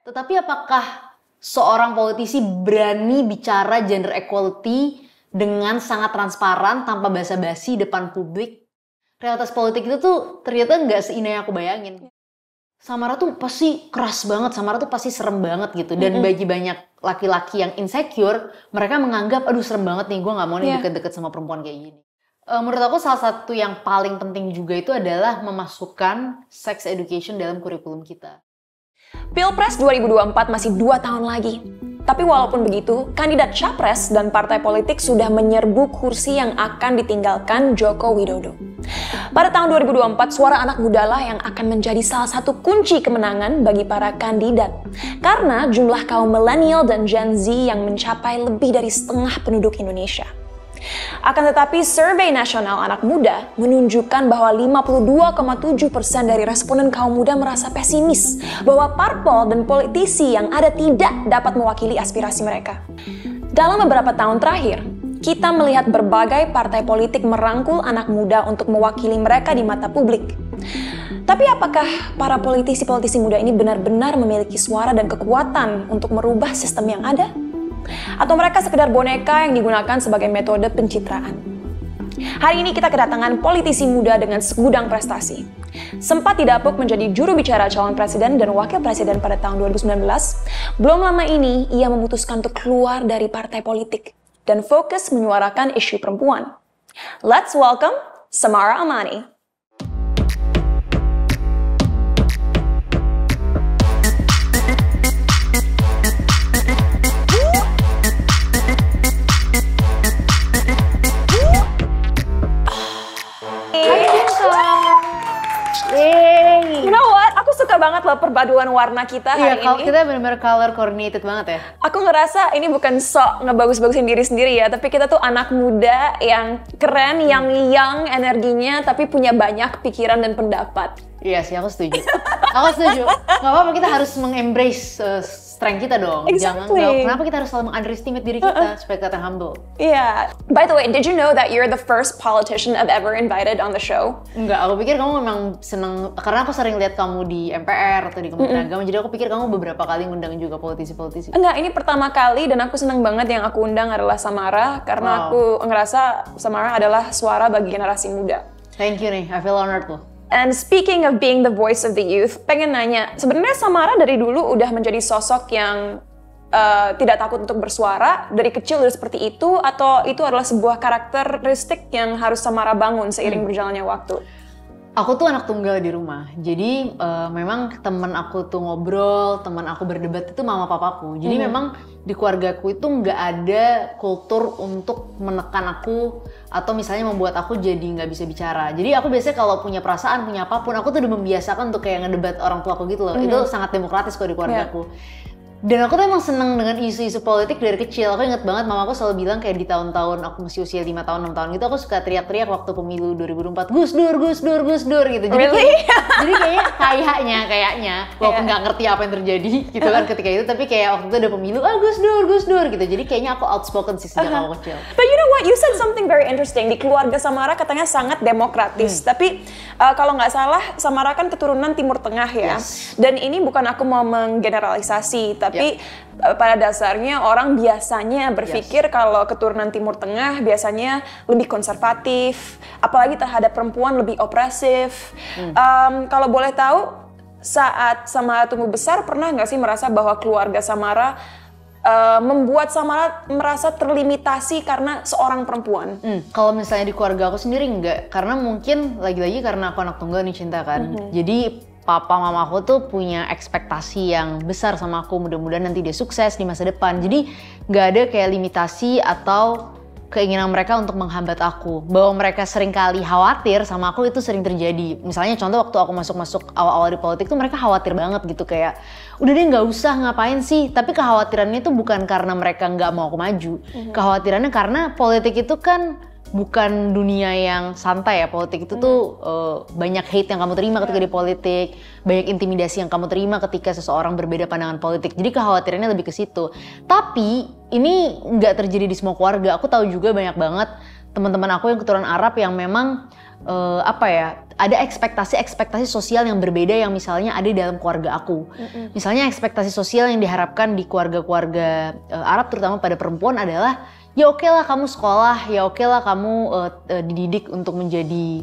Tetapi apakah seorang politisi berani bicara gender equality dengan sangat transparan tanpa basa-basi depan publik? Realitas politik itu tuh ternyata nggak seindah yang aku bayangin. Samara tuh pasti keras banget, Samara tuh pasti serem banget gitu. Dan bagi banyak laki-laki yang insecure, mereka menganggap, aduh serem banget nih, gue gak mau nih deket-deket sama perempuan kayak gini. Menurut aku salah satu yang paling penting juga itu adalah memasukkan sex education dalam kurikulum kita. Pilpres 2024 masih 2 tahun lagi. Tapi walaupun begitu, kandidat capres dan partai politik sudah menyerbu kursi yang akan ditinggalkan Joko Widodo. Pada tahun 2024, suara anak muda lah yang akan menjadi salah satu kunci kemenangan bagi para kandidat. Karena jumlah kaum milenial dan Gen Z yang mencapai lebih dari setengah penduduk Indonesia. Akan tetapi, survei nasional anak muda menunjukkan bahwa 52,7% dari responden kaum muda merasa pesimis bahwa parpol dan politisi yang ada tidak dapat mewakili aspirasi mereka. Dalam beberapa tahun terakhir, kita melihat berbagai partai politik merangkul anak muda untuk mewakili mereka di mata publik. Tapi apakah para politisi-politisi muda ini benar-benar memiliki suara dan kekuatan untuk merubah sistem yang ada? Atau mereka sekedar boneka yang digunakan sebagai metode pencitraan? Hari ini kita kedatangan politisi muda dengan segudang prestasi. Sempat didapuk menjadi juru bicara calon presiden dan wakil presiden pada tahun 2019, belum lama ini ia memutuskan untuk keluar dari partai politik dan fokus menyuarakan isu perempuan. Let's welcome Samara Amani. You know what? Aku suka banget loh perpaduan warna kita hari ini. Kita benar-benar color coordinated banget ya. Aku ngerasa ini bukan sok ngebagus-bagusin diri sendiri ya, tapi kita tuh anak muda yang keren, yang young energinya, tapi punya banyak pikiran dan pendapat. Iya sih, aku setuju. Aku setuju. Gak apa-apa, kita harus mengembrace strength kita dong. Exactly. Kenapa kita harus selalu underestimate diri kita supaya kelihatan humble? Iya. Yeah. By the way, did you know that you're the first politician I've ever invited on the show? Enggak, aku pikir kamu memang seneng, karena aku sering lihat kamu di MPR atau di Kementerian Agama, jadi aku pikir kamu beberapa kali ngundang juga politisi-politisi. Enggak, ini pertama kali dan aku seneng banget yang aku undang adalah Samara, karena aku ngerasa Samara adalah suara bagi generasi muda. Thank you nih, I feel honored loh. And speaking of being the voice of the youth, pengen nanya, sebenarnya Samara dari dulu udah menjadi sosok yang tidak takut untuk bersuara, dari kecil udah seperti itu, atau itu adalah sebuah karakteristik yang harus Samara bangun seiring berjalannya waktu? Aku tuh anak tunggal di rumah, jadi memang teman aku tuh ngobrol, teman aku berdebat itu mama papaku. Jadi memang di keluargaku itu nggak ada kultur untuk menekan aku atau misalnya membuat aku jadi nggak bisa bicara. Jadi aku biasanya kalau punya perasaan, punya apapun, aku tuh udah membiasakan untuk kayak ngedebat orang tuaku gitu loh. Itu sangat demokratis kok di keluargaku. Dan aku tuh emang seneng dengan isu-isu politik dari kecil. Aku inget banget mamaku selalu bilang kayak di tahun-tahun aku masih usia 5 tahun, 6 tahun gitu, aku suka teriak-teriak waktu pemilu 2004, Gus Dur, Gus Dur, Gus Dur gitu. Jadi jadi kayaknya walaupun nggak ngerti apa yang terjadi gitu kan ketika itu, tapi kayak waktu itu ada pemilu, Gus Dur gitu. Jadi kayaknya aku outspoken sih sejak aku kecil. But you know what, you said something very interesting. Di keluarga Samara katanya sangat demokratis. Tapi kalau nggak salah Samara kan keturunan Timur Tengah ya. Dan ini bukan aku mau menggeneralisasi, tapi pada dasarnya orang biasanya berpikir kalau keturunan Timur Tengah biasanya lebih konservatif, apalagi terhadap perempuan lebih opresif. Kalau boleh tahu, saat Samara tumbuh besar, pernah nggak sih merasa bahwa keluarga Samara membuat Samara merasa terlimitasi karena seorang perempuan? Kalau misalnya di keluarga aku sendiri enggak, karena mungkin lagi-lagi karena aku anak tunggal nih Cinta kan. Jadi papa mamaku tuh punya ekspektasi yang besar sama aku, mudah-mudahan nanti dia sukses di masa depan. Jadi nggak ada kayak limitasi atau keinginan mereka untuk menghambat aku. Bahwa mereka sering kali khawatir sama aku itu sering terjadi. Misalnya contoh waktu aku masuk awal-awal di politik tuh mereka khawatir banget gitu, kayak udah deh nggak usah ngapain sih. Tapi kekhawatirannya itu bukan karena mereka nggak mau aku maju. Kekhawatirannya karena politik itu kan bukan dunia yang santai ya. Politik itu tuh banyak hate yang kamu terima ketika di politik, banyak intimidasi yang kamu terima ketika seseorang berbeda pandangan politik. Jadi kekhawatirannya lebih ke situ. Tapi ini nggak terjadi di semua keluarga. Aku tahu juga banyak banget teman-teman aku yang keturunan Arab yang memang ada ekspektasi sosial yang berbeda yang misalnya ada di dalam keluarga aku. Misalnya ekspektasi sosial yang diharapkan di keluarga-keluarga Arab terutama pada perempuan adalah ya oke lah kamu sekolah, ya oke lah kamu dididik untuk menjadi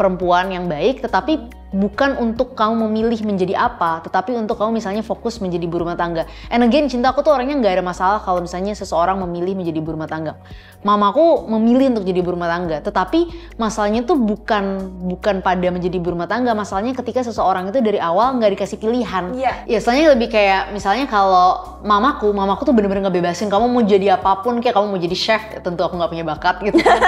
perempuan yang baik, tetapi bukan untuk kamu memilih menjadi apa, tetapi untuk kamu misalnya fokus menjadi ibu rumah tangga. And again, cinta aku tuh orangnya nggak ada masalah kalau misalnya seseorang memilih menjadi ibu rumah tangga. Mamaku memilih untuk jadi ibu rumah tangga, tetapi masalahnya tuh bukan pada menjadi ibu rumah tangga. Masalahnya ketika seseorang itu dari awal nggak dikasih pilihan. Ya, soalnya lebih kayak misalnya kalau mamaku tuh bener-bener ngebebasin kamu mau jadi apapun, kayak kamu mau jadi chef, tentu aku nggak punya bakat gitu kan.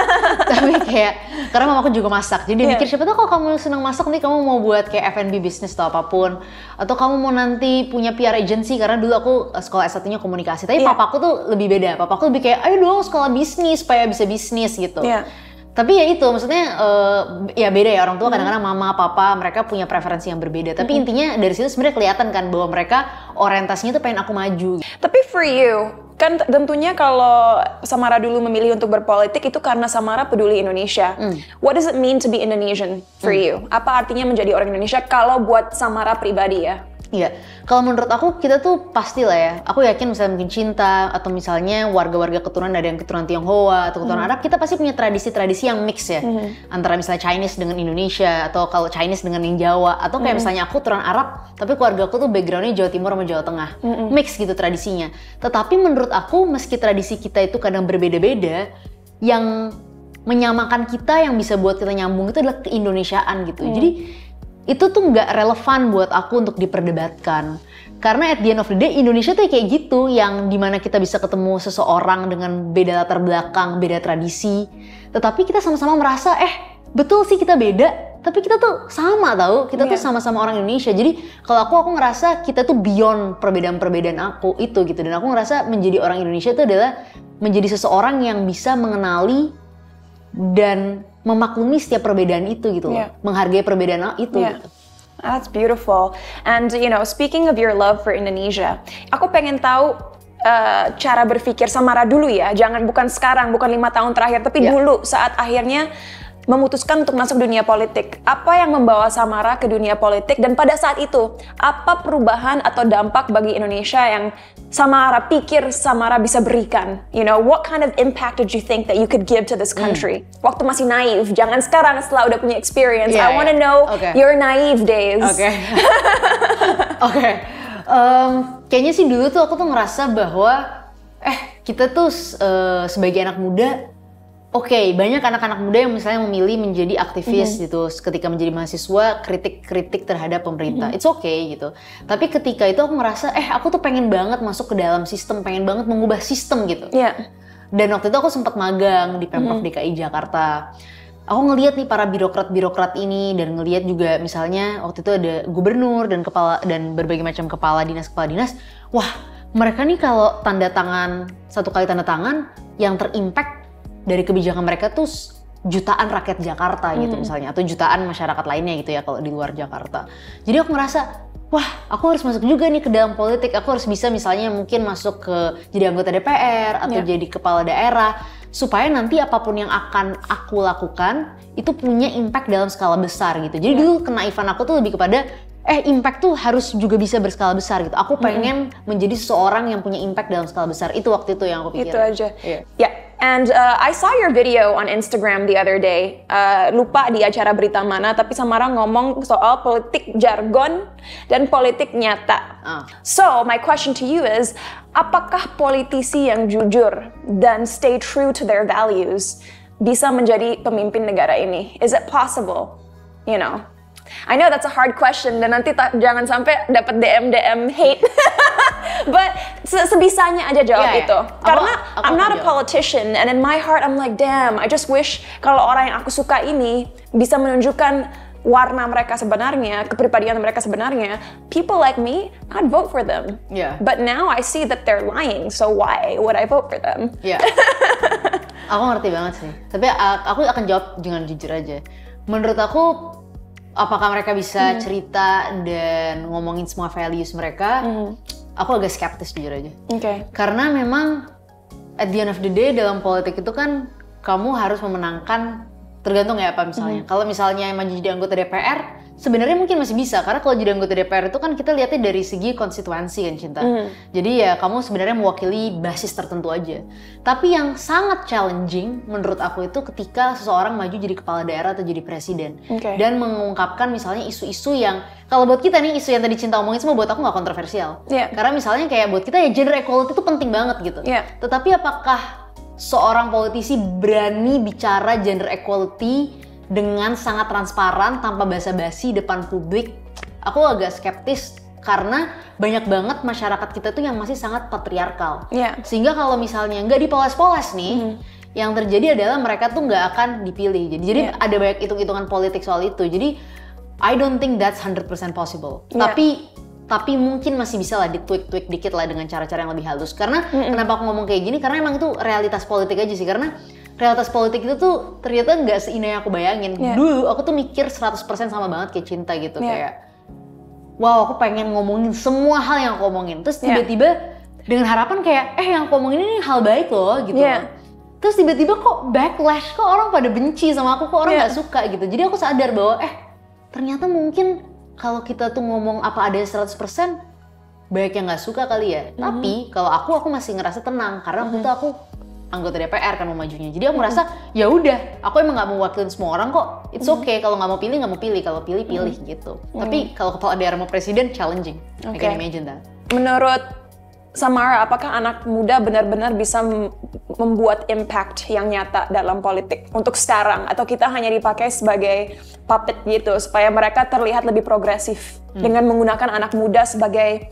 Tapi kayak karena mamaku juga masak, jadi dia mikir siapa tuh kalau kamu senang masak nih kamu mau buat kayak F&B bisnis atau apapun, atau kamu mau nanti punya PR agency, karena dulu aku sekolah S1-nya komunikasi. Tapi papaku tuh lebih beda, papaku lebih kayak ayo dong sekolah bisnis supaya bisa bisnis gitu. Tapi ya itu maksudnya ya beda ya, orang tua kadang-kadang mama, papa mereka punya preferensi yang berbeda. Tapi intinya dari situ sebenarnya kelihatan kan bahwa mereka orientasinya tuh pengen aku maju. Tapi for you, kan tentunya kalau Samara dulu memilih untuk berpolitik itu karena Samara peduli Indonesia. What does it mean to be Indonesian for you? Apa artinya menjadi orang Indonesia kalau buat Samara pribadi ya? Iya, kalau menurut aku kita tuh pastilah ya, aku yakin misalnya mungkin Cinta atau misalnya warga-warga keturunan, ada yang keturunan Tionghoa atau keturunan Arab, kita pasti punya tradisi-tradisi yang mix ya, antara misalnya Chinese dengan Indonesia, atau kalau Chinese dengan yang Jawa, atau kayak misalnya aku keturunan Arab, tapi keluarga aku tuh backgroundnya Jawa Timur sama Jawa Tengah, mix gitu tradisinya. Tetapi menurut aku meski tradisi kita itu kadang berbeda-beda, yang menyamakan kita yang bisa buat kita nyambung itu adalah keindonesiaan gitu. Jadi itu tuh nggak relevan buat aku untuk diperdebatkan. Karena at the end of the day, Indonesia tuh kayak gitu, yang dimana kita bisa ketemu seseorang dengan beda latar belakang, beda tradisi, tetapi kita sama-sama merasa, betul sih kita beda, tapi kita tuh sama tau, kita tuh sama-sama orang Indonesia. Jadi kalau aku ngerasa kita tuh beyond perbedaan-perbedaan aku itu gitu. Dan aku ngerasa menjadi orang Indonesia itu adalah menjadi seseorang yang bisa mengenali dan memaklumi setiap perbedaan itu gitu loh, menghargai perbedaan itu gitu. That's beautiful. And you know, speaking of your love for Indonesia, aku pengen tahu cara berpikir Samara dulu ya, bukan sekarang, bukan 5 tahun terakhir, tapi dulu saat akhirnya memutuskan untuk masuk dunia politik. Apa yang membawa Samara ke dunia politik, dan pada saat itu apa perubahan atau dampak bagi Indonesia yang Samara pikir Samara bisa berikan? You know, what kind of impact did you think that you could give to this country? Waktu masih naif, jangan sekarang setelah udah punya experience. I want to know your naive days. Kayaknya sih dulu tuh aku tuh ngerasa bahwa kita tuh sebagai anak muda, banyak anak-anak muda yang misalnya memilih menjadi aktivis gitu, ketika menjadi mahasiswa kritik terhadap pemerintah, it's okay gitu. Tapi ketika itu aku ngerasa, aku tuh pengen banget masuk ke dalam sistem, pengen banget mengubah sistem gitu. Dan waktu itu aku sempat magang di Pemprov DKI Jakarta. Aku ngelihat nih para birokrat ini, dan ngelihat juga misalnya waktu itu ada gubernur dan berbagai macam kepala dinas. Wah, mereka nih kalau satu kali tanda tangan yang terimpact dari kebijakan mereka tuh jutaan rakyat Jakarta gitu misalnya, atau jutaan masyarakat lainnya gitu ya kalau di luar Jakarta. Jadi aku ngerasa, wah aku harus masuk juga nih ke dalam politik, aku harus bisa misalnya mungkin masuk ke jadi anggota DPR atau jadi kepala daerah, supaya nanti apapun yang akan aku lakukan itu punya impact dalam skala besar gitu. Jadi dulu kenaifan aku tuh lebih kepada impact tuh harus juga bisa berskala besar gitu. Aku pengen menjadi seseorang yang punya impact dalam skala besar. Itu waktu itu yang aku pikir. Itu aja. And I saw your video on Instagram the other day. Lupa di acara berita mana, tapi Samara ngomong soal politik jargon dan politik nyata. So my question to you is, apakah politisi yang jujur dan stay true to their values bisa menjadi pemimpin negara ini? Is it possible? You know, I know that's a hard question, dan nanti jangan sampai dapat DM hate. But sebisanya aja jawab itu. Karena I'm not a politician, and in my heart I'm like, damn, I just wish kalau orang yang aku suka ini bisa menunjukkan warna mereka sebenarnya, kepribadian mereka sebenarnya. People like me, I'd vote for them. But now I see that they're lying, so why would I vote for them? Aku ngerti banget sih. Tapi aku akan jawab dengan jujur aja. Menurut aku, apakah mereka bisa cerita dan ngomongin semua values mereka? Aku agak skeptis jujur aja. Karena memang at the end of the day dalam politik itu kan kamu harus memenangkan Tergantung ya apa misalnya. Kalau misalnya maju jadi anggota DPR, sebenarnya mungkin masih bisa. Karena kalau jadi anggota DPR itu kan kita lihatnya dari segi konstituensi kan Cinta. Jadi ya kamu sebenarnya mewakili basis tertentu aja. Tapi yang sangat challenging menurut aku itu ketika seseorang maju jadi kepala daerah atau jadi presiden. Dan mengungkapkan misalnya isu-isu yang, kalau buat kita nih isu yang tadi Cinta omongin semua buat aku nggak kontroversial. Karena misalnya kayak buat kita ya gender equality itu penting banget gitu. Tetapi apakah seorang politisi berani bicara gender equality dengan sangat transparan tanpa basa-basi depan publik? Aku agak skeptis karena banyak banget masyarakat kita tuh yang masih sangat patriarkal. Sehingga kalau misalnya nggak dipoles-poles nih, yang terjadi adalah mereka tuh nggak akan dipilih. Jadi ada banyak hitung-hitungan politik soal itu. Jadi I don't think that's 100% possible. Tapi mungkin masih bisa lah ditweak dikit lah dengan cara-cara yang lebih halus. Karena kenapa aku ngomong kayak gini? Karena emang itu realitas politik aja sih. Karena realitas politik itu tuh ternyata nggak seindah yang aku bayangin. Dulu aku tuh mikir 100% sama banget kayak Cinta gitu. Kayak wow, aku pengen ngomongin semua hal yang aku omongin. Terus tiba-tiba dengan harapan kayak yang aku omongin ini hal baik loh gitu. Terus tiba-tiba kok backlash, kok orang pada benci sama aku, kok orang nggak suka gitu. Jadi aku sadar bahwa ternyata mungkin kalau kita tuh ngomong apa ada 100%, banyak yang nggak suka kali ya. Tapi kalau aku masih ngerasa tenang karena waktu itu aku anggota DPR kan mau majunya. Jadi aku merasa ya udah, aku emang nggak mau wakilin semua orang kok. It's okay kalau nggak mau pilih nggak mau pilih, kalau pilih gitu. Tapi kalau kepala daerah mau presiden challenging. I can imagine that. Menurut Samara, apakah anak muda benar-benar bisa membuat impact yang nyata dalam politik untuk sekarang? Atau kita hanya dipakai sebagai puppet gitu, supaya mereka terlihat lebih progresif dengan menggunakan anak muda sebagai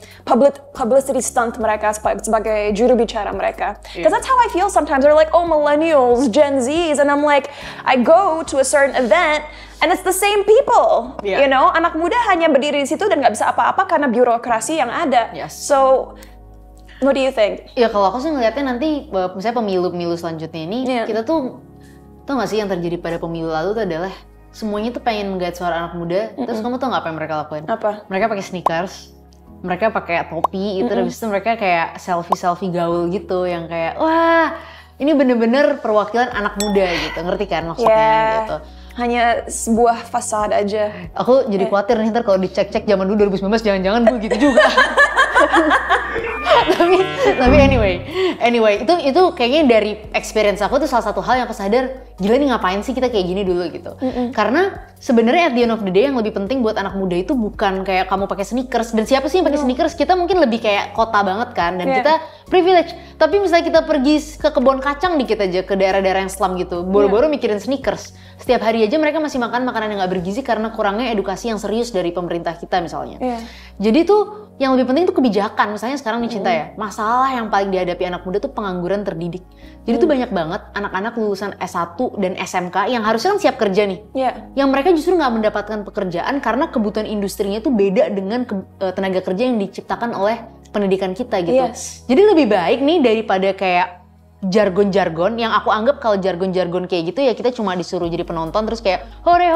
publicity stunt mereka, sebagai juru bicara mereka? Because that's how I feel sometimes. They're like, oh, millennials, Gen Zs, and I'm like, I go to a certain event, and it's the same people, you know? Anak muda hanya berdiri di situ dan nggak bisa apa-apa karena birokrasi yang ada. So, what do you think? Ya kalau aku sih ngeliatnya nanti misalnya pemilu selanjutnya ini kita tuh tau gak sih yang terjadi pada pemilu lalu tuh adalah semuanya tuh pengen menggait suara anak muda. Terus kamu tau gak apa yang mereka lakuin? Apa? Mereka pakai sneakers, mereka pakai topi gitu, habis itu mereka kayak selfie gaul gitu yang kayak wah ini bener-bener perwakilan anak muda gitu, ngerti kan maksudnya gitu. Hanya sebuah fasad aja. Aku jadi khawatir nih ntar kalau dicek-cek zaman dulu 2019 jangan-jangan gue gitu juga. tapi anyway itu kayaknya dari experience aku tuh salah satu hal yang aku sadar, gila nih ngapain sih kita kayak gini dulu gitu. Karena sebenarnya at the end of the day yang lebih penting buat anak muda itu bukan kayak kamu pakai sneakers, dan siapa sih yang pakai sneakers? Kita mungkin lebih kayak kota banget kan, dan kita privilege. Tapi misalnya kita pergi ke kebun kacang dikit aja, ke daerah-daerah yang slum gitu, boro-boro mikirin sneakers. Setiap hari aja mereka masih makan makanan yang nggak bergizi karena kurangnya edukasi yang serius dari pemerintah kita misalnya. Jadi tuh yang lebih penting tuh kebijakan. Misalnya sekarang nih Cinta ya, masalah yang paling dihadapi anak muda tuh pengangguran terdidik. Jadi tuh banyak banget anak-anak lulusan S1 dan SMK yang harusnya kan siap kerja nih. Yang mereka justru nggak mendapatkan pekerjaan karena kebutuhan industrinya tuh beda dengan tenaga kerja yang diciptakan oleh pendidikan kita gitu. Jadi lebih baik nih daripada kayak jargon-jargon yang aku anggap kalau jargon-jargon kayak gitu ya kita cuma disuruh jadi penonton terus kayak hore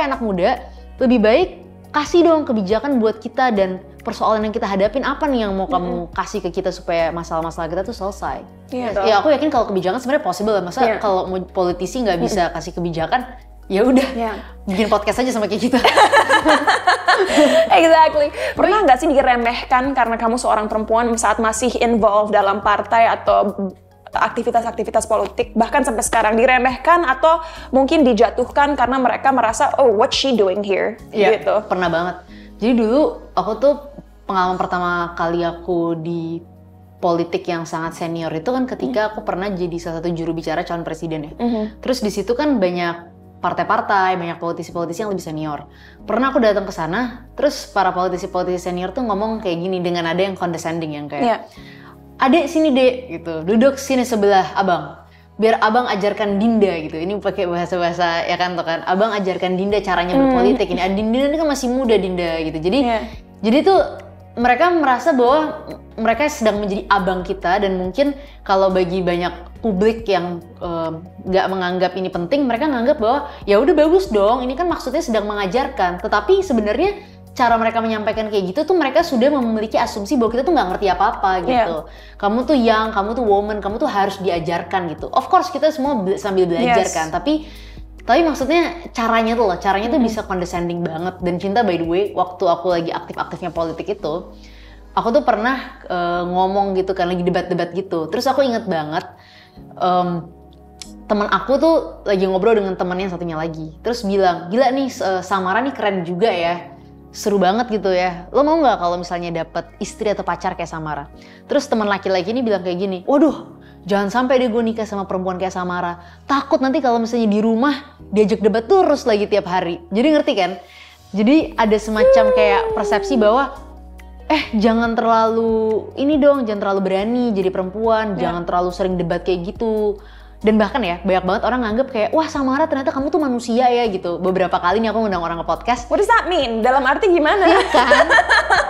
anak muda. Lebih baik kasih dong kebijakan buat kita dan persoalan yang kita hadapin apa nih yang mau kamu kasih ke kita supaya masalah-masalah kita tuh selesai. Ya aku yakin kalau kebijakan sebenarnya possible lah. Masa kalau politisi nggak bisa kasih kebijakan, ya udah bikin podcast aja sama kayak kita. Exactly. Pernah nggak sih diremehkan karena kamu seorang perempuan saat masih involved dalam partai atau aktivitas-aktivitas politik, bahkan sampai sekarang diremehkan atau mungkin dijatuhkan karena mereka merasa oh what's she doing here gitu? Pernah banget. Jadi dulu aku tuh pengalaman pertama kali aku di politik yang sangat senior itu kan ketika aku pernah jadi salah satu juru bicara calon presiden ya. Terus di situ kan banyak partai-partai, banyak politisi-politisi yang lebih senior. Pernah aku datang ke sana, terus para politisi-politisi senior tuh ngomong kayak gini dengan ada yang condescending yang kayak adek sini dek gitu, duduk sini sebelah abang, biar abang ajarkan Dinda gitu. Ini pakai bahasa-bahasa ya kan, abang ajarkan Dinda caranya berpolitik. Ini Dinda ini kan masih muda Dinda gitu. Jadi tuh mereka merasa bahwa mereka sedang menjadi abang kita, dan mungkin kalau bagi banyak publik yang nggak menganggap ini penting, mereka nganggap bahwa ya udah bagus dong, ini kan maksudnya sedang mengajarkan. Tetapi sebenarnya cara mereka menyampaikan kayak gitu tuh mereka sudah memiliki asumsi bahwa kita tuh nggak ngerti apa-apa gitu. Kamu tuh young, kamu tuh woman, kamu tuh harus diajarkan gitu. Of course kita semua sambil belajar kan, tapi Tapi maksudnya caranya tuh bisa condescending banget. Dan Cinta, by the way, waktu aku lagi aktif-aktifnya politik itu, aku tuh pernah ngomong gitu kan, lagi debat-debat gitu. Terus aku inget banget, teman aku tuh lagi ngobrol dengan temannya satunya lagi. Terus bilang, gila nih Samara nih keren juga ya. Seru banget gitu ya. Lo mau nggak kalau misalnya dapet istri atau pacar kayak Samara? Terus teman laki-laki ini bilang kayak gini, waduh, jangan sampai deh gue nikah sama perempuan kayak Samara. Takut nanti kalau misalnya di rumah diajak debat terus lagi tiap hari. Jadi ngerti kan? Jadi ada semacam kayak persepsi bahwa jangan terlalu ini dong, jangan terlalu berani jadi perempuan, jangan terlalu sering debat kayak gitu. Dan bahkan ya, banyak banget orang nganggep kayak, wah Samara ternyata kamu tuh manusia ya gitu. Beberapa kali nih aku ngundang orang ke podcast. What does that mean? Dalam arti gimana? Iya kan?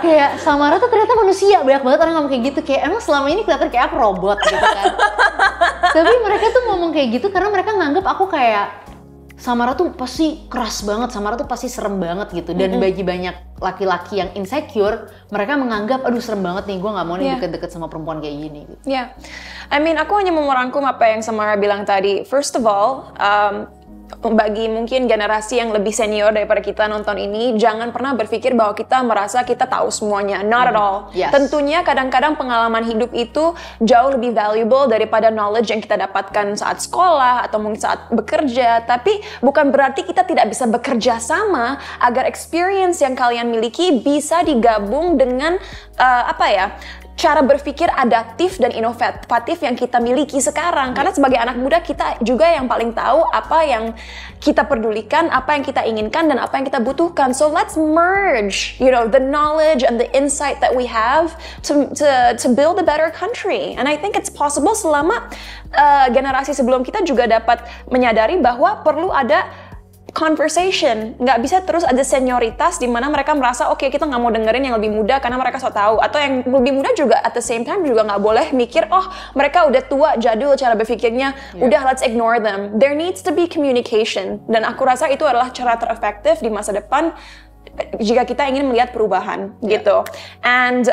Kayak Samara tuh ternyata manusia. Banyak banget orang ngomong kayak gitu. Kayak emang selama ini kelihatan kayak aku robot gitu kan. Tapi mereka tuh ngomong kayak gitu karena mereka nganggep aku kayak, Samara tuh pasti keras banget, Samara tuh pasti serem banget gitu. Dan bagi banyak laki-laki yang insecure, mereka menganggap, aduh serem banget nih, gue gak mau nih deket-deket sama perempuan kayak gini gitu. I mean, aku hanya mau merangkum apa yang Samara bilang tadi. First of all, bagi mungkin generasi yang lebih senior daripada kita nonton ini, jangan pernah berpikir bahwa kita merasa kita tahu semuanya. Not at all. Yes. Tentunya kadang-kadang pengalaman hidup itu jauh lebih valuable daripada knowledge yang kita dapatkan saat sekolah atau mungkin saat bekerja. Tapi bukan berarti kita tidak bisa bekerja sama agar experience yang kalian miliki bisa digabung dengan cara berpikir adaptif dan inovatif yang kita miliki sekarang. Karena sebagai anak muda kita juga yang paling tahu apa yang kita pedulikan, apa yang kita inginkan, dan apa yang kita butuhkan. So let's merge, the knowledge and the insight that we have to build a better country. And I think it's possible selama generasi sebelum kita juga dapat menyadari bahwa perlu ada conversation, nggak bisa terus ada senioritas di mana mereka merasa oke, kita nggak mau dengerin yang lebih muda karena mereka so tahu, atau yang lebih muda juga at the same time juga nggak boleh mikir mereka udah tua jadul cara berpikirnya, udah let's ignore them. There needs to be communication, dan aku rasa itu adalah cara terefektif di masa depan jika kita ingin melihat perubahan gitu. And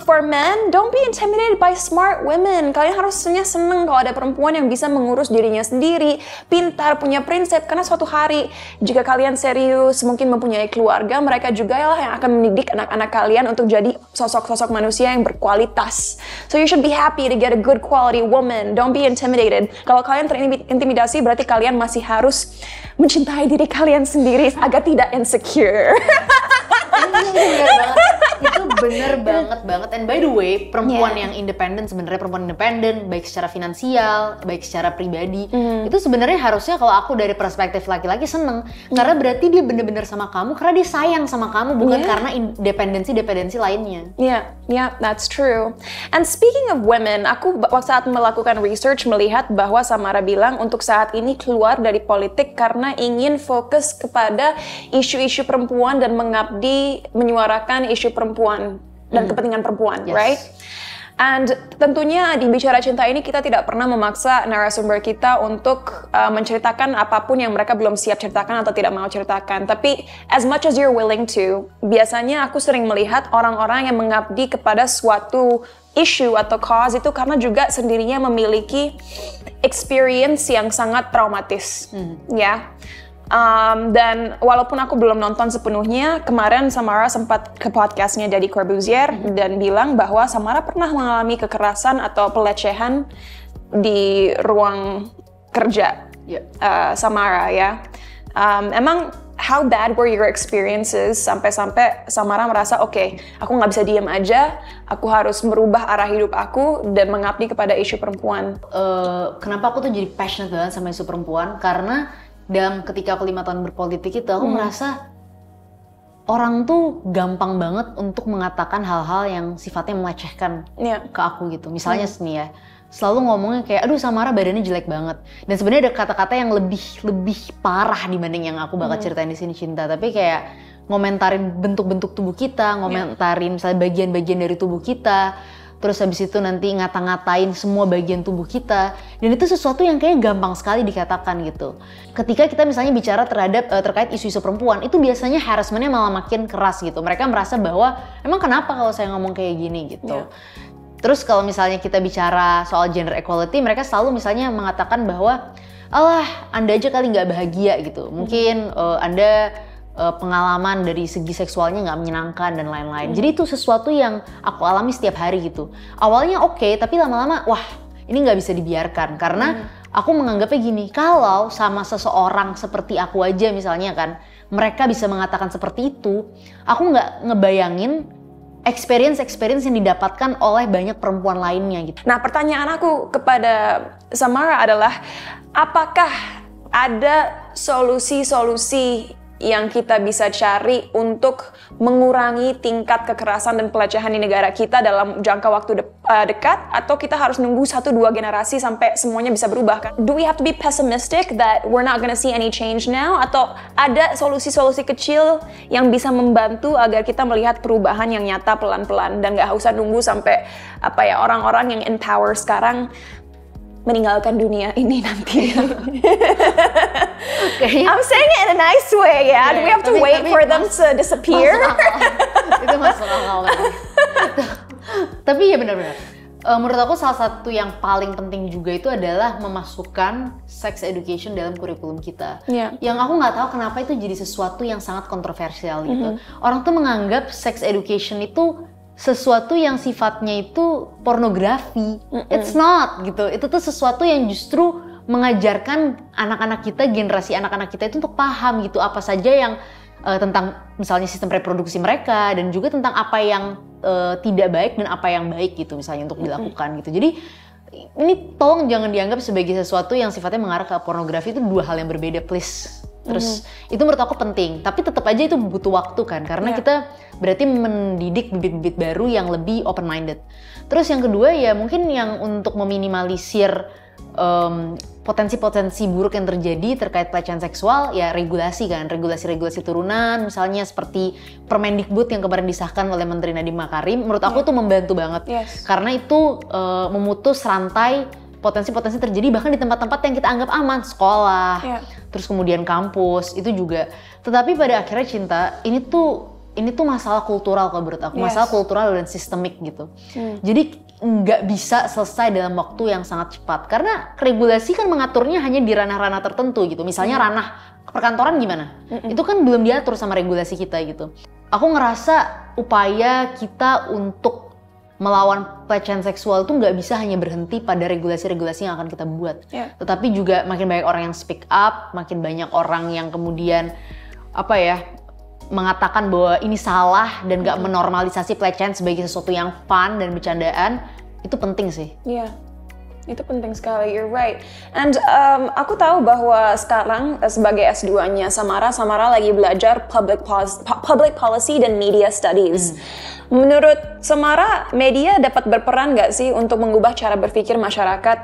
for men, don't be intimidated by smart women. Kalian harusnya seneng kalau ada perempuan yang bisa mengurus dirinya sendiri, pintar, punya prinsip. Karena suatu hari jika kalian serius, mungkin mempunyai keluarga, mereka juga lah yang akan mendidik anak-anak kalian untuk jadi sosok-sosok manusia yang berkualitas. So you should be happy to get a good quality woman. Don't be intimidated. Kalau kalian terintimidasi, berarti kalian masih harus mencintai diri kalian sendiri agar tidak insecure. Itu bener banget. And by the way, perempuan yang independen, sebenarnya perempuan independen, baik secara finansial, baik secara pribadi, itu sebenarnya harusnya kalau aku dari perspektif laki-laki seneng, karena berarti dia bener-bener sama kamu, karena dia sayang sama kamu, bukan karena dependensi lainnya. Yeah, that's true. And speaking of women, aku saat melakukan research melihat bahwa Samara bilang untuk saat ini keluar dari politik karena ingin fokus kepada isu-isu perempuan dan mengabdi menyuarakan isu perempuan dan kepentingan perempuan, right? And tentunya di Bicara Cinta ini kita tidak pernah memaksa narasumber kita untuk menceritakan apapun yang mereka belum siap ceritakan atau tidak mau ceritakan. Tapi as much as you're willing to, biasanya aku sering melihat orang-orang yang mengabdi kepada suatu issue atau cause itu karena juga sendirinya memiliki experience yang sangat traumatis, ya. Dan walaupun aku belum nonton sepenuhnya, kemarin Samara sempat ke podcastnya Deddy Corbuzier dan bilang bahwa Samara pernah mengalami kekerasan atau pelecehan di ruang kerja Samara, ya. Emang how bad were your experiences sampai-sampai Samara merasa oke, aku nggak bisa diam aja, aku harus merubah arah hidup aku dan mengabdi kepada isu perempuan. Kenapa aku tuh jadi passionate banget sama isu perempuan? Karena ketika aku 5 tahun berpolitik itu, aku merasa orang tuh gampang banget untuk mengatakan hal-hal yang sifatnya melecehkan ke aku gitu. Misalnya nih ya, selalu ngomongnya kayak, aduh Samara badannya jelek banget. Dan sebenarnya ada kata-kata yang lebih parah dibanding yang aku bakal ceritain di sini Cinta. Tapi kayak ngomentarin bentuk-bentuk tubuh kita, ngomentarin misalnya bagian-bagian dari tubuh kita. Terus habis itu nanti ngata-ngatain semua bagian tubuh kita. Dan itu sesuatu yang kayak gampang sekali dikatakan gitu. Ketika kita misalnya bicara terkait isu-isu perempuan, itu biasanya harassment-nya malah makin keras gitu. Mereka merasa bahwa, emang kenapa kalau saya ngomong kayak gini gitu. Terus kalau misalnya kita bicara soal gender equality, mereka selalu misalnya mengatakan bahwa alah Anda aja kali nggak bahagia gitu. Mungkin Anda pengalaman dari segi seksualnya nggak menyenangkan dan lain-lain. Jadi itu sesuatu yang aku alami setiap hari gitu. Awalnya oke, tapi lama-lama wah ini nggak bisa dibiarkan karena aku menganggapnya gini, kalau sama seseorang seperti aku aja misalnya kan, mereka bisa mengatakan seperti itu, aku nggak ngebayangin experience yang didapatkan oleh banyak perempuan lainnya gitu. Nah, pertanyaan aku kepada Samara adalah, apakah ada solusi-solusi yang kita bisa cari untuk mengurangi tingkat kekerasan dan pelecehan di negara kita dalam jangka waktu dekat, atau kita harus nunggu 1-2 generasi sampai semuanya bisa berubah kan? Do we have to be pessimistic that we're not gonna see any change now, atau ada solusi-solusi kecil yang bisa membantu agar kita melihat perubahan yang nyata pelan-pelan dan gak usah nunggu sampai orang-orang yang in power sekarang meninggalkan dunia ini nanti. I'm saying it in a nice way, ya. Do we have to wait for them to disappear? Itu masuk akal kan. Tapi ya benar-benar. Menurut aku salah satu yang paling penting juga itu adalah memasukkan sex education dalam kurikulum kita. Yang aku nggak tahu kenapa itu jadi sesuatu yang sangat kontroversial gitu. Orang tuh menganggap sex education itu sesuatu yang sifatnya itu pornografi. It's not gitu. Itu tuh sesuatu yang justru mengajarkan anak-anak kita, generasi anak-anak kita itu untuk paham gitu apa saja yang tentang misalnya sistem reproduksi mereka, dan juga tentang apa yang tidak baik dan apa yang baik gitu misalnya untuk dilakukan gitu. Jadi ini tolong jangan dianggap sebagai sesuatu yang sifatnya mengarah ke pornografi. Itu dua hal yang berbeda, please. Terus itu menurut aku penting, tapi tetap aja itu butuh waktu kan, karena kita berarti mendidik bibit-bibit baru yang lebih open minded. Terus yang kedua ya mungkin yang untuk meminimalisir potensi-potensi buruk yang terjadi terkait pelecehan seksual, ya regulasi kan, regulasi turunan misalnya seperti Permendikbud yang kemarin disahkan oleh Menteri Nadiem Makarim. Menurut aku tuh membantu banget, karena itu memutus rantai potensi-potensi terjadi bahkan di tempat-tempat yang kita anggap aman, sekolah, terus kemudian kampus itu juga. Tetapi pada akhirnya Cinta, ini tuh masalah kultural kalau menurut aku, masalah kultural dan sistemik gitu. Jadi nggak bisa selesai dalam waktu yang sangat cepat, karena regulasi kan mengaturnya hanya di ranah-ranah tertentu gitu. Misalnya ranah perkantoran gimana? Itu kan belum diatur sama regulasi kita gitu. Aku ngerasa upaya kita untuk melawan pelecehan seksual itu nggak bisa hanya berhenti pada regulasi-regulasi yang akan kita buat, tetapi juga makin banyak orang yang speak up, makin banyak orang yang kemudian mengatakan bahwa ini salah dan nggak menormalisasi pelecehan sebagai sesuatu yang fun dan bercandaan. Itu penting sih. Itu penting sekali, you're right. And aku tahu bahwa sekarang sebagai S2-nya Samara lagi belajar public policy dan media studies. Menurut Samara, media dapat berperan nggak sih untuk mengubah cara berpikir masyarakat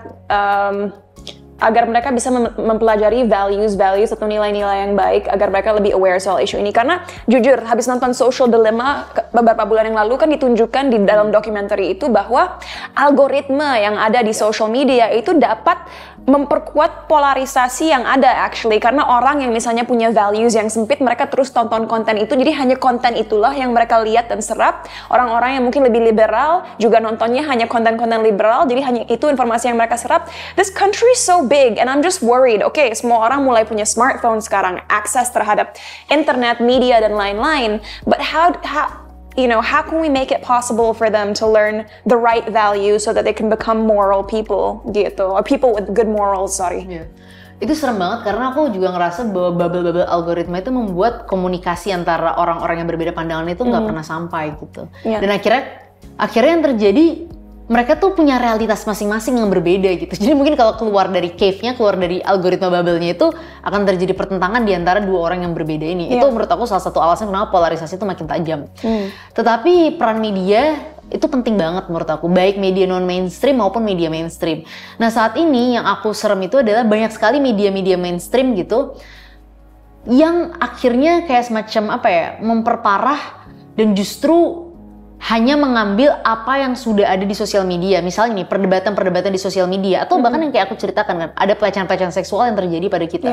agar mereka bisa mempelajari values atau nilai-nilai yang baik, agar mereka lebih aware soal isu ini? Karena jujur, habis nonton Social Dilemma beberapa bulan yang lalu kan ditunjukkan di dalam dokumenter itu bahwa algoritma yang ada di social media itu dapat memperkuat polarisasi yang ada actually, karena orang yang misalnya punya values yang sempit, mereka terus tonton konten itu, jadi hanya konten itulah yang mereka lihat dan serap. Orang-orang yang mungkin lebih liberal juga nontonnya hanya konten-konten liberal, jadi hanya itu informasi yang mereka serap. This country is so big and I'm just worried. Okay, semua orang mulai punya smartphone sekarang, akses terhadap internet, media dan lain-lain, but how can we make it possible for them to learn the right values so that they can become moral people gitu, or people with good morals, Itu serem banget karena aku juga ngerasa bahwa bubble algoritma itu membuat komunikasi antara orang-orang yang berbeda pandangan itu nggak pernah sampai gitu. Dan akhirnya yang terjadi, mereka tuh punya realitas masing-masing yang berbeda gitu. Jadi mungkin kalau keluar dari cave-nya, keluar dari algoritma bubble-nya itu akan terjadi pertentangan di antara dua orang yang berbeda ini. Itu menurut aku salah satu alasan kenapa polarisasi itu makin tajam. Tetapi peran media itu penting banget menurut aku, baik media non-mainstream maupun media mainstream. Nah saat ini yang aku serem itu adalah banyak sekali media-media mainstream gitu yang akhirnya kayak semacam memperparah dan justru hanya mengambil apa yang sudah ada di sosial media. Misalnya nih, perdebatan-perdebatan di sosial media, atau bahkan yang kayak aku ceritakan kan, ada pelecehan-pelecehan seksual yang terjadi pada kita.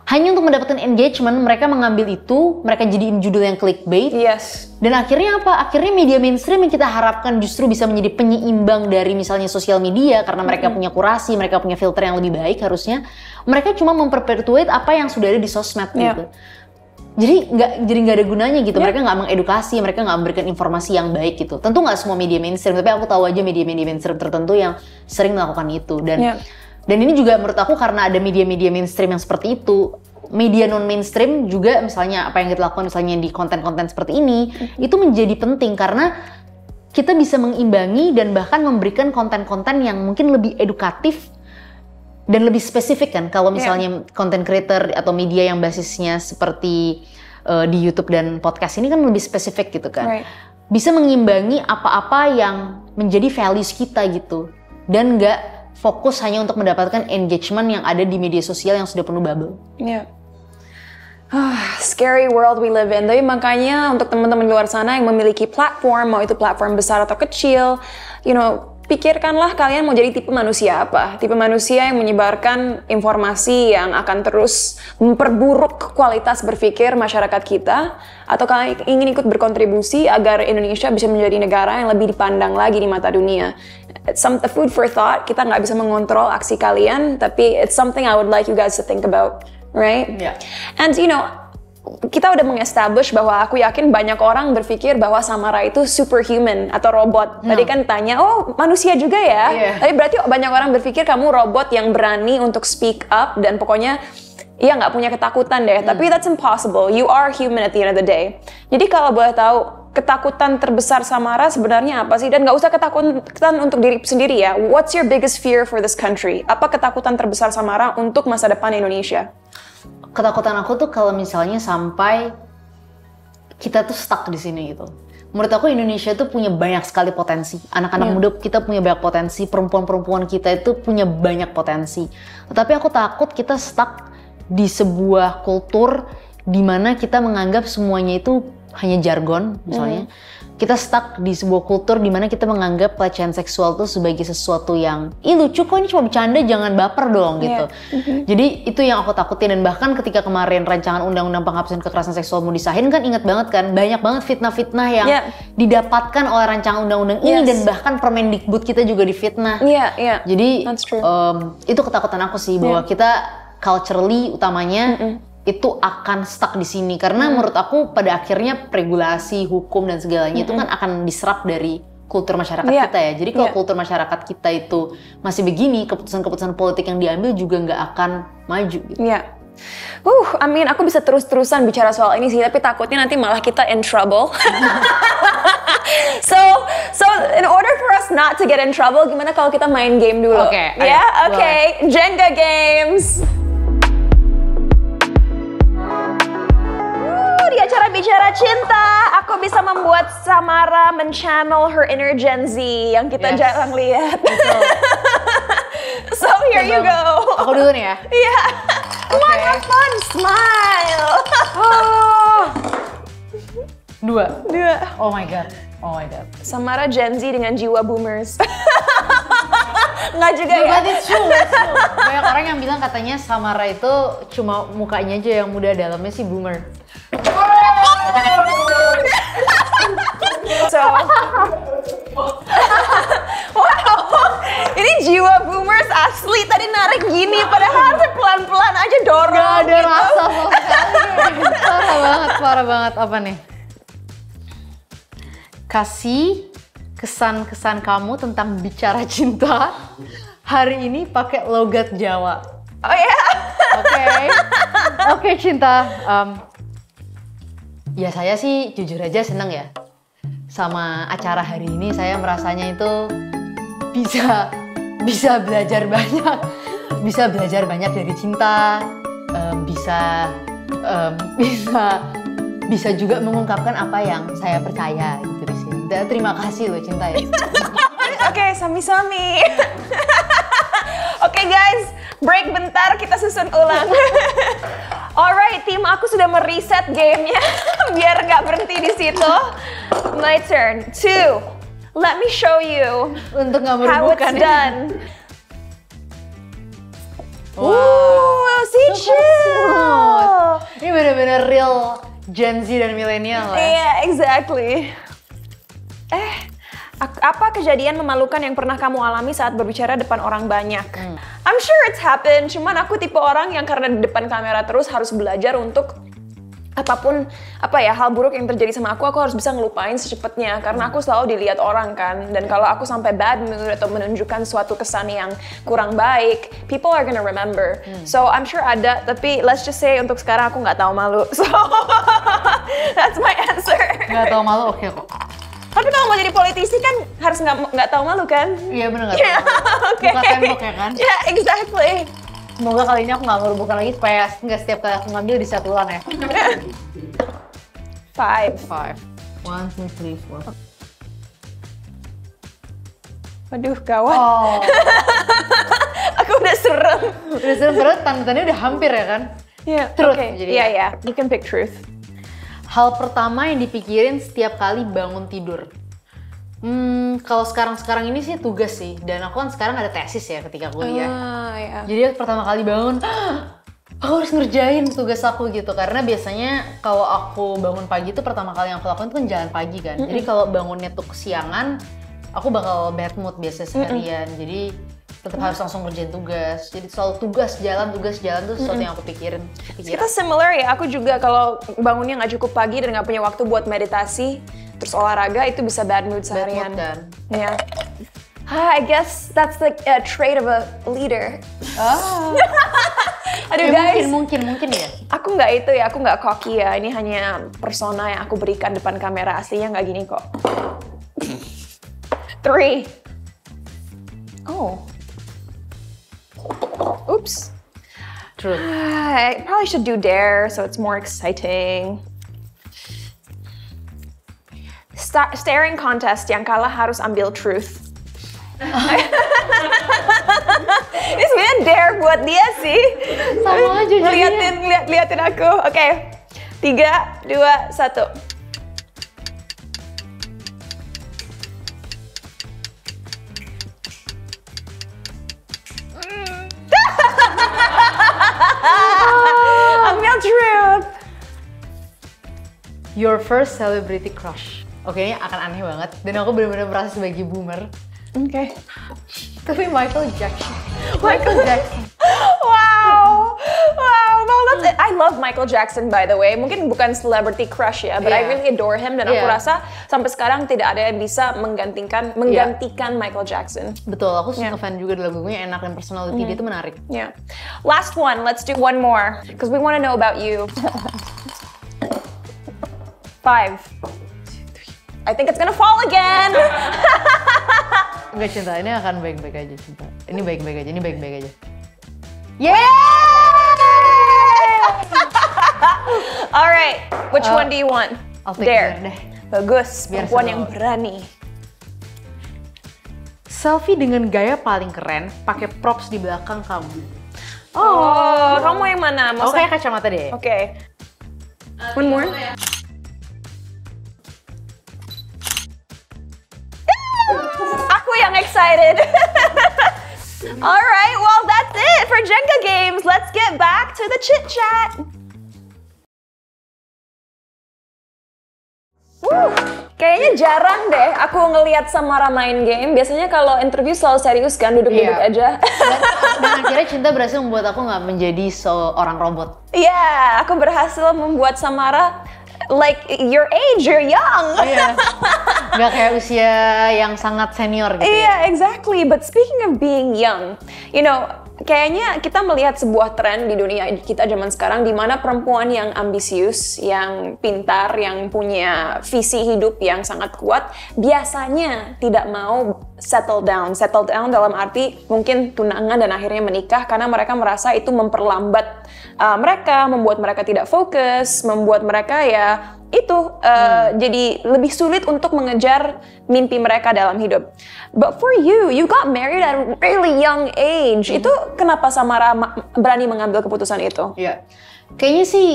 hanya untuk mendapatkan engagement, mereka mengambil itu, mereka jadiin judul yang clickbait. Yes. Dan akhirnya apa? Akhirnya media mainstream yang kita harapkan justru bisa menjadi penyeimbang dari misalnya sosial media, karena mereka punya kurasi, mereka punya filter yang lebih baik harusnya. Mereka cuma memperpetuate apa yang sudah ada di sosmed gitu. Jadi nggak ada gunanya gitu. Mereka nggak mengedukasi, mereka nggak memberikan informasi yang baik gitu. Tentu nggak semua media mainstream, tapi aku tahu aja media-media mainstream tertentu yang sering melakukan itu. Dan ini juga menurut aku karena ada media-media mainstream yang seperti itu, media non-mainstream juga misalnya apa yang kita lakukan misalnya di konten-konten seperti ini, itu menjadi penting karena kita bisa mengimbangi dan bahkan memberikan konten-konten yang mungkin lebih edukatif dan lebih spesifik kan. Kalau misalnya content creator atau media yang basisnya seperti di YouTube dan podcast ini kan lebih spesifik gitu kan. Bisa mengimbangi apa-apa yang menjadi values kita gitu. Dan nggak fokus hanya untuk mendapatkan engagement yang ada di media sosial yang sudah penuh bubble. Scary world we live in. Tapi makanya untuk teman-teman di luar sana yang memiliki platform, mau itu platform besar atau kecil, pikirkanlah kalian mau jadi tipe manusia apa. Tipe manusia yang menyebarkan informasi yang akan terus memperburuk kualitas berpikir masyarakat kita, atau kalian ingin ikut berkontribusi agar Indonesia bisa menjadi negara yang lebih dipandang lagi di mata dunia. It's a food for thought. Kita nggak bisa mengontrol aksi kalian, tapi it's something I would like you guys to think about, right? And kita udah meng-establish bahwa aku yakin banyak orang berpikir bahwa Samara itu superhuman atau robot. Tadi kan tanya, oh manusia juga ya? Tapi berarti banyak orang berpikir kamu robot yang berani untuk speak up dan pokoknya nggak punya ketakutan deh. Tapi that's impossible. You are human at the end of the day. Jadi kalau boleh tahu, ketakutan terbesar Samara sebenarnya apa sih? Dan nggak usah ketakutan untuk diri sendiri ya. What's your biggest fear for this country? Apa ketakutan terbesar Samara untuk masa depan Indonesia? Ketakutan aku tuh kalau misalnya sampai kita tuh stuck di sini gitu. Menurut aku Indonesia tuh punya banyak sekali potensi. Anak-anak muda kita punya banyak potensi, perempuan-perempuan kita itu punya banyak potensi. Tetapi aku takut kita stuck di sebuah kultur di mana kita menganggap semuanya itu hanya jargon misalnya. Kita stuck di sebuah kultur di mana kita menganggap pelecehan seksual itu sebagai sesuatu yang lucu kok, ini cuma bercanda, jangan baper dong gitu. Jadi itu yang aku takutin. Dan bahkan ketika kemarin rancangan undang-undang penghapusan kekerasan seksual mau disahin kan, ingat banget kan banyak banget fitnah-fitnah yang didapatkan oleh rancangan undang-undang ini, dan bahkan Permendikbud kita juga difitnah. Jadi itu ketakutan aku sih, bahwa kita culturally utamanya itu akan stuck di sini, karena menurut aku pada akhirnya regulasi, hukum dan segalanya itu kan akan diserap dari kultur masyarakat kita ya. Jadi kalau kultur masyarakat kita itu masih begini, keputusan-keputusan politik yang diambil juga nggak akan maju gitu. Aku bisa terus-terusan bicara soal ini sih, tapi takutnya nanti malah kita in trouble. So in order for us not to get in trouble, gimana kalau kita main game dulu? Oke. Jenga games. Di acara Bicara Cinta, aku bisa membuat Samara men-channel her inner Gen Z yang kita jarang lihat. So here you go. Aku dulu nih ya? Come on, have fun, smile. 2. Oh my god. Samara Gen Z dengan jiwa boomers. Nggak juga ya? But it's true. Banyak orang yang bilang katanya Samara itu cuma mukanya aja yang muda, dalamnya sih boomer. Wow, ini jiwa boomers asli, tadi narik gini, padahal pelan-pelan aja dorong. Gak ada gitu. rasa sama sekali. Parah banget. Apa nih? Kasih kesan-kesan kamu tentang Bicara Cinta hari ini pakai logat Jawa. Oh ya? Oke, Cinta. Ya saya sih jujur aja seneng ya sama acara hari ini. Saya merasanya itu bisa belajar banyak dari Cinta, bisa juga mengungkapkan apa yang saya percaya gitu di sini. Terima kasih loh Cinta ya. Oke, sami-sami. Oke guys, break bentar, kita susun ulang. Alright, tim aku sudah mereset gamenya biar nggak berhenti di situ. My turn. 2. Let me show you untuk nggak how it's merubuhkan done. Wow. sih chill. Ini bener-bener real Gen Z dan milenial lah. Iya, exactly. Apa kejadian memalukan yang pernah kamu alami saat berbicara depan orang banyak? I'm sure it's happened, cuman aku tipe orang yang karena di depan kamera terus harus belajar untuk apapun hal buruk yang terjadi sama aku harus bisa ngelupain secepatnya karena aku selalu dilihat orang kan, dan kalau aku sampai bad mood atau menunjukkan suatu kesan yang kurang baik, people are gonna remember. So I'm sure ada, tapi let's just say untuk sekarang aku nggak tahu malu. So that's my answer. Nggak tahu malu, oke kok. Tapi kalau mau jadi politisi kan harus nggak tahu malu kan? Iya bener nggak tahu malu. Okay. Buka tembok ya kan? Yeah, exactly. Semoga kali ini aku nggak ngerubuhkan lagi supaya nggak setiap kali aku ngambil disatulan ya. 5. 1, 2, 3, 4. Waduh, gawat. Oh. Aku udah serem. Udah serem banget, tanda-tandanya udah hampir ya kan? Iya, Truth okay. jadi Iya, ya. iya. You can pick truth. Hal pertama yang dipikirin setiap kali bangun tidur. Kalau sekarang ini sih tugas sih, dan aku kan sekarang ada tesis ya ketika kuliah. Iya. Jadi pertama kali bangun, aku harus ngerjain tugas aku gitu. Karena biasanya kalau aku bangun pagi itu pertama kali yang aku lakukan itu kan jalan pagi kan. Jadi kalau bangunnya tuh kesiangan, aku bakal bad mood biasa seharian. Jadi tetap harus langsung ngerjain tugas. Jadi selalu tugas jalan tuh sesuatu yang aku pikirin. Kita similar ya, aku juga kalau bangunnya nggak cukup pagi dan nggak punya waktu buat meditasi, terus olahraga, itu bisa bad mood seharian. Bad mood kan. Yeah. I guess that's the trait of a leader. Aduh guys. Mungkin ya. Aku nggak itu ya, aku nggak cocky ya. Ini hanya persona yang aku berikan depan kamera, aslinya nggak gini kok. 3. Oh. Oops. True. I probably should do dare so it's more exciting. Staring contest, yang kalah harus ambil truth. Ini sebenarnya dare buat dia sih. Sama aja jadinya. Liatin aku. Oke. 3, 2, 1. Ambil truth. Your first celebrity crush. Oke, ini akan aneh banget. Dan aku benar-benar merasa sebagai boomer. Oke. Tapi Michael Jackson. Michael Jackson. Wow. Well, I love Michael Jackson by the way. Mungkin bukan celebrity crush ya, but I really adore him dan aku rasa sampai sekarang tidak ada yang bisa menggantikan Michael Jackson. Betul, aku suka fan juga di lagunya, enak dan personality dia itu menarik. Yeah. Last one, let's do one more because we want to know about you. 5. I think it's gonna fall again. Enggak Cinta, ini akan baik-baik aja Cinta. Ini baik-baik aja. Alright, which one do you want? I'll take Dare. deh. Bagus, Biar perempuan seru. yang berani. Selfie dengan gaya paling keren, pakai props di belakang kamu. Oh, kamu yang mana? Aku kayak kacamata deh. Oke. One more. Aku yang excited. Alright, well that's it for Jenga games. Let's get back to the chit chat. Kayaknya jarang deh aku ngelihat Samara main game. Biasanya kalau interview selalu serius kan, duduk-duduk aja. Dan akhirnya Cinta berhasil membuat aku nggak menjadi seorang robot. Iya, aku berhasil membuat Samara like your age, you're young. Iya. Nggak kayak usia yang sangat senior gitu. Iya, exactly. But speaking of being young, you know, kayaknya kita melihat sebuah tren di dunia kita zaman sekarang di mana perempuan yang ambisius, yang pintar, yang punya visi hidup yang sangat kuat, biasanya tidak mau settle down. Settle down dalam arti mungkin tunangan dan akhirnya menikah karena mereka merasa itu memperlambat mereka, membuat mereka tidak fokus, membuat mereka ya jadi lebih sulit untuk mengejar mimpi mereka dalam hidup. But for you, you got married at a really young age. Itu kenapa Samara berani mengambil keputusan itu? Iya. Kayaknya sih,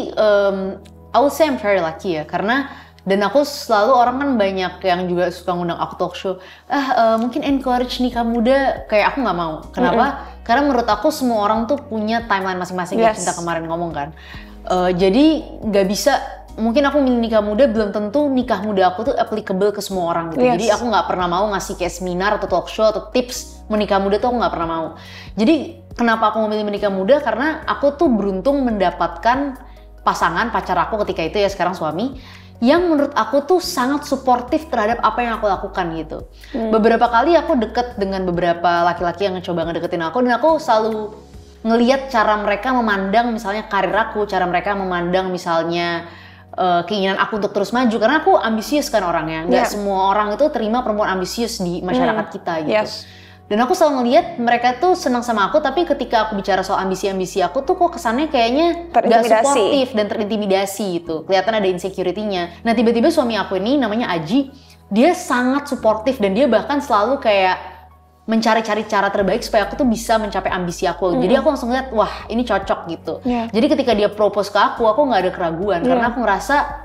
I would say I'm very lucky ya, karena dan aku selalu orang kan banyak yang juga suka ngundang aku talk show. Mungkin encourage nikah muda, kayak aku nggak mau. Kenapa? Karena menurut aku semua orang tuh punya timeline masing-masing, kayak Cinta kemarin ngomong kan. Jadi nggak bisa, mungkin aku milih nikah muda, belum tentu nikah muda aku tuh applicable ke semua orang gitu. Jadi aku nggak pernah mau ngasih kayak seminar atau talk show atau tips menikah muda tuh aku nggak pernah mau. Jadi kenapa aku memilih menikah muda? Karena aku tuh beruntung mendapatkan pasangan, pacar aku ketika itu ya, sekarang suami, yang menurut aku tuh sangat suportif terhadap apa yang aku lakukan gitu. Beberapa kali aku deket dengan beberapa laki-laki yang coba ngedeketin aku, dan aku selalu ngelihat cara mereka memandang misalnya karir aku, cara mereka memandang misalnya keinginan aku untuk terus maju, karena aku ambisius kan orangnya. Nggak semua orang itu terima perempuan ambisius di masyarakat kita gitu. Dan aku selalu ngelihat mereka tuh senang sama aku, tapi ketika aku bicara soal ambisi-ambisi aku tuh kok kesannya kayaknya nggak suportif dan terintimidasi gitu. Kelihatan ada insecurity-nya. Nah tiba-tiba suami aku ini namanya Aji, dia sangat suportif dan dia bahkan selalu kayak mencari-cari cara terbaik supaya aku tuh bisa mencapai ambisi aku. Jadi aku langsung lihat, wah ini cocok gitu. Jadi ketika dia propose ke aku nggak ada keraguan karena aku ngerasa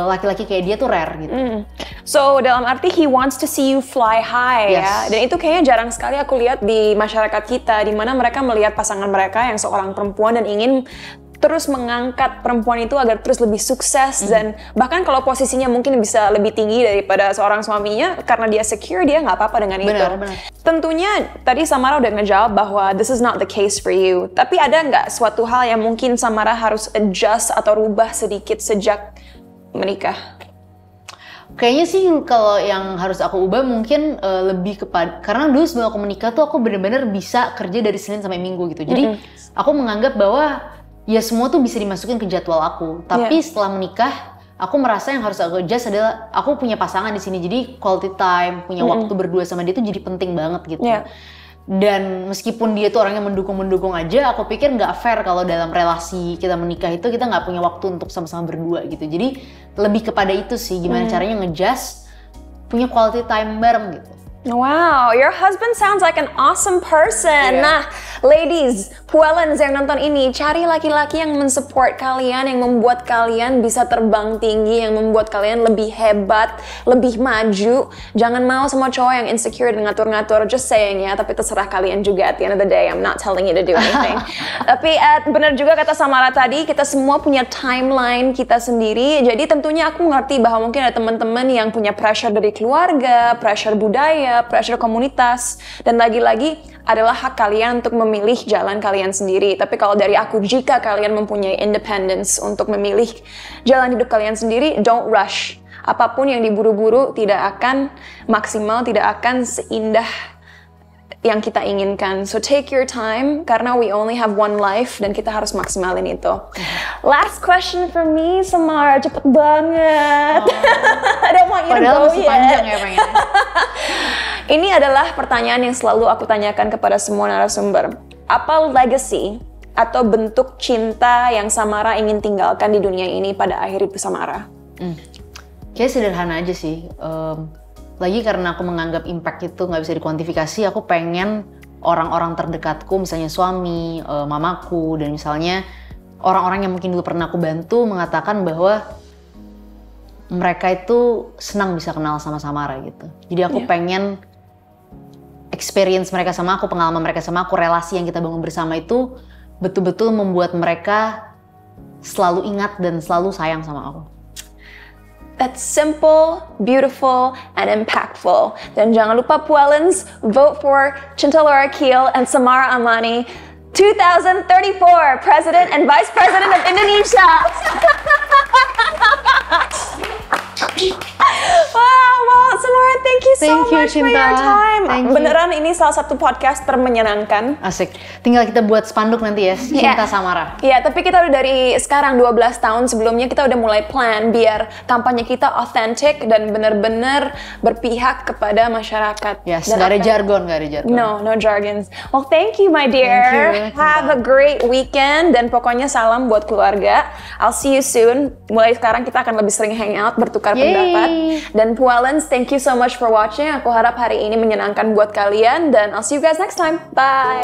laki-laki kayak dia tuh rare gitu. So dalam arti he wants to see you fly high ya. Dan itu kayaknya jarang sekali aku lihat di masyarakat kita, di mana mereka melihat pasangan mereka yang seorang perempuan dan ingin terus mengangkat perempuan itu agar terus lebih sukses dan bahkan kalau posisinya mungkin bisa lebih tinggi daripada seorang suaminya karena dia secure, dia nggak apa-apa dengan itu. Tentunya tadi Samara udah ngejawab bahwa this is not the case for you. Tapi ada nggak suatu hal yang mungkin Samara harus adjust atau rubah sedikit sejak menikah? Kayaknya sih kalau yang harus aku ubah mungkin lebih kepada, karena dulu sebelum aku menikah tuh aku benar-benar bisa kerja dari Senin sampai Minggu gitu. Jadi aku menganggap bahwa ya semua tuh bisa dimasukin ke jadwal aku. Tapi setelah menikah, aku merasa yang harus aku adjust adalah aku punya pasangan di sini. Jadi quality time, punya waktu berdua sama dia tuh jadi penting banget gitu. Dan meskipun dia tuh orangnya mendukung-mendukung aja, aku pikir nggak fair kalau dalam relasi kita menikah itu kita nggak punya waktu untuk sama-sama berdua gitu. Jadi lebih kepada itu sih, gimana caranya ngejust punya quality time bareng gitu. Wow, your husband sounds like an awesome person. Nah, ladies, Puelens yang nonton ini, cari laki-laki yang mensupport kalian, yang membuat kalian bisa terbang tinggi, yang membuat kalian lebih hebat, lebih maju. Jangan mau sama cowok yang insecure dan ngatur-ngatur, just saying ya, tapi terserah kalian juga at the end of the day. I'm not telling you to do anything. Tapi benar juga kata Samara tadi, kita semua punya timeline kita sendiri. Jadi tentunya aku ngerti bahwa mungkin ada teman-teman yang punya pressure dari keluarga, pressure budaya, pressure komunitas, dan lagi-lagi adalah hak kalian untuk memilih jalan kalian sendiri. Tapi kalau dari aku, jika kalian mempunyai independence untuk memilih jalan hidup kalian sendiri, don't rush. Apapun yang diburu-buru tidak akan maksimal, tidak akan seindah yang kita inginkan. So take your time, karena we only have one life dan kita harus maksimalin itu. Last question for me, Samara, cepet banget. I don't want you to go masih panjang ya pengen. Ini adalah pertanyaan yang selalu aku tanyakan kepada semua narasumber. Apa legacy atau bentuk cinta yang Samara ingin tinggalkan di dunia ini pada akhir hidup Samara? Kayaknya sederhana aja sih. Lagi karena aku menganggap impact itu nggak bisa dikuantifikasi, aku pengen orang-orang terdekatku, misalnya suami, mamaku, dan misalnya orang-orang yang mungkin dulu pernah aku bantu mengatakan bahwa mereka itu senang bisa kenal sama Samara gitu. Jadi aku pengen experience mereka sama aku, pengalaman mereka sama aku, relasi yang kita bangun bersama itu betul-betul membuat mereka selalu ingat dan selalu sayang sama aku. That's simple, beautiful, and impactful. Dan jangan lupa Puelens, vote for Cinta Laura Kiel and Samara Amani, 2034 President and Vice President of Indonesia. Wow, Samara, thank you so much for your time. Beneran ini salah satu podcast termenyenangkan. Asik. Tinggal kita buat spanduk nanti ya, Cinta Samara. Iya, tapi kita udah dari sekarang 12 tahun sebelumnya kita udah mulai plan biar kampanye kita authentic dan bener-bener berpihak kepada masyarakat. Yes, nggak ada jargon. No jargons. Well, thank you, my dear. Thank you. Have a great weekend dan pokoknya salam buat keluarga. I'll see you soon. Mulai sekarang kita akan lebih sering hangout, bertukar pendapat. Dan Puelens, thank you so much for watching. Aku harap hari ini menyenangkan buat kalian dan I'll see you guys next time. Bye.